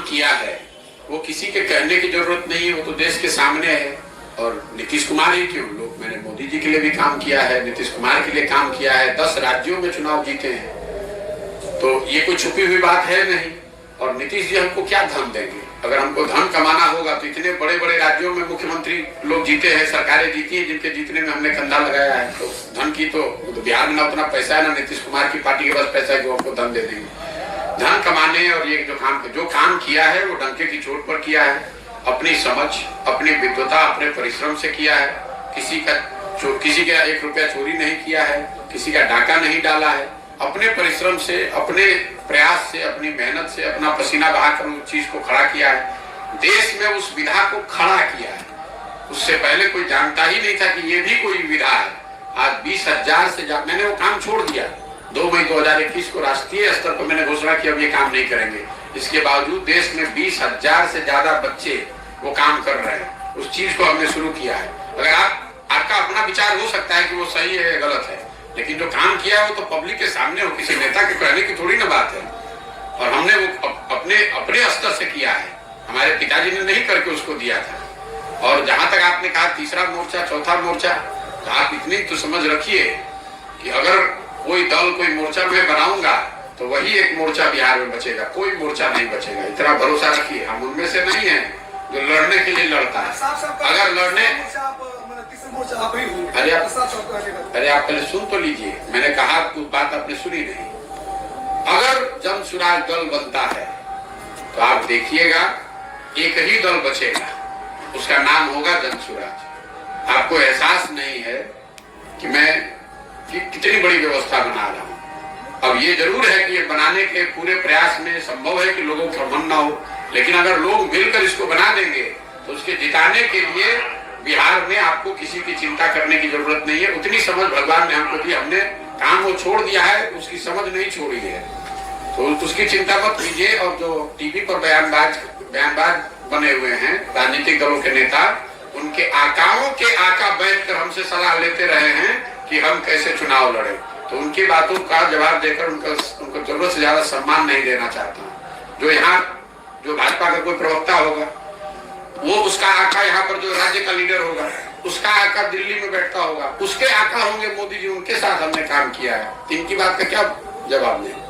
किया है वो किसी के कहने की जरूरत नहीं है, वो तो देश के सामने है। और नीतीश कुमार ही क्यों, लोग मैंने मोदी जी के लिए भी काम किया है, नीतीश कुमार के लिए काम किया है, 10 राज्यों में चुनाव जीते हैं, तो ये कोई छुपी हुई बात है नहीं। और नीतीश जी हमको क्या धन देंगे? अगर हमको धन कमाना होगा तो इतने बड़े बड़े राज्यों में मुख्यमंत्री लोग जीते हैं, सरकारें जीती हैं, जिनके जीतने में हमने कंधा लगाया है। तो धन की तो बिहार में ना उतना पैसा है, ना नीतीश कुमार की पार्टी के पास पैसा है कि वो हमको धन दे देंगे। धन कमाने और ये जो काम किया है वो डंके की चोट पर किया है, अपनी समझ, अपनी विद्वता, अपने परिश्रम से किया है। किसी का 1 रुपया चोरी नहीं किया है, किसी का डाका नहीं डाला है, अपने परिश्रम से, अपने प्रयास से, अपनी मेहनत से, अपना पसीना बहाकर उस चीज को खड़ा किया है। देश में उस विधा को खड़ा किया है। उससे पहले कोई जानता ही नहीं था कि ये भी कोई विधा है। आज 20,000 से ज्यादा मैंने वो काम छोड़ दिया। 2 मई 2021 को राष्ट्रीय स्तर पर मैंने घोषणा की अब ये काम नहीं करेंगे। इसके बावजूद देश में 20,000 से ज्यादा बच्चे वो काम कर रहे हैं। उस चीज को हमने शुरू किया है। अगर आपका अपना विचार हो सकता है कि वो सही है या गलत है, लेकिन जो काम किया है वो तो पब्लिक के सामने हो, किसी नेता के कहने की थोड़ी ना बात है। और हमने वो अपने स्तर से किया है, हमारे पिताजी ने नहीं करके उसको दिया था। और जहां तक आपने कहा तीसरा मोर्चा, चौथा मोर्चा, तो आप इतनी तो समझ रखिए कि अगर कोई दल, कोई मोर्चा मैं बनाऊंगा तो वही एक मोर्चा बिहार में बचेगा, कोई मोर्चा नहीं बचेगा। इतना भरोसा रखिए। हम उनमें से नहीं है जो लड़ने के लिए लड़ता है। अगर लड़ने अरे आप पहले सुन तो लीजिए, मैंने कहा कुछ बात आपने सुनी नहीं। अगर जन सुराज दल बनता है तो आप देखिएगा एक ही दल बचेगा, उसका नाम होगा जन सुराज। आपको एहसास नहीं है कि मैं कितनी बड़ी व्यवस्था बना रहा हूं। अब ये जरूर है कि ये बनाने के पूरे प्रयास में संभव है कि लोगों को मन ना हो, लेकिन अगर लोग मिलकर इसको बना देंगे तो उसके जिताने के लिए बिहार में आपको किसी की चिंता करने की जरूरत नहीं है। उतनी समझ भगवान ने हमको दी, हमने काम वो छोड़ दिया है, उसकी समझ नहीं छोड़ी है, तो उसकी चिंता मत कीजिए। और जो टीवी पर बयानबाज बने हुए हैं राजनीतिक दलों के नेता, उनके आकाओं के आका बैठकर हमसे सलाह लेते रहे हैं कि हम कैसे चुनाव लड़े, तो उनकी बातों का जवाब देकर उनको जरूरत से ज्यादा सम्मान नहीं देना चाहता हूँ। जो भाजपा का कोई प्रवक्ता होगा वो उसका आका, यहाँ पर जो राज्य का लीडर होगा उसका आका दिल्ली में बैठता होगा, उसके आका होंगे मोदी जी, उनके साथ हमने काम किया है। इनकी बात का क्या जवाब दें?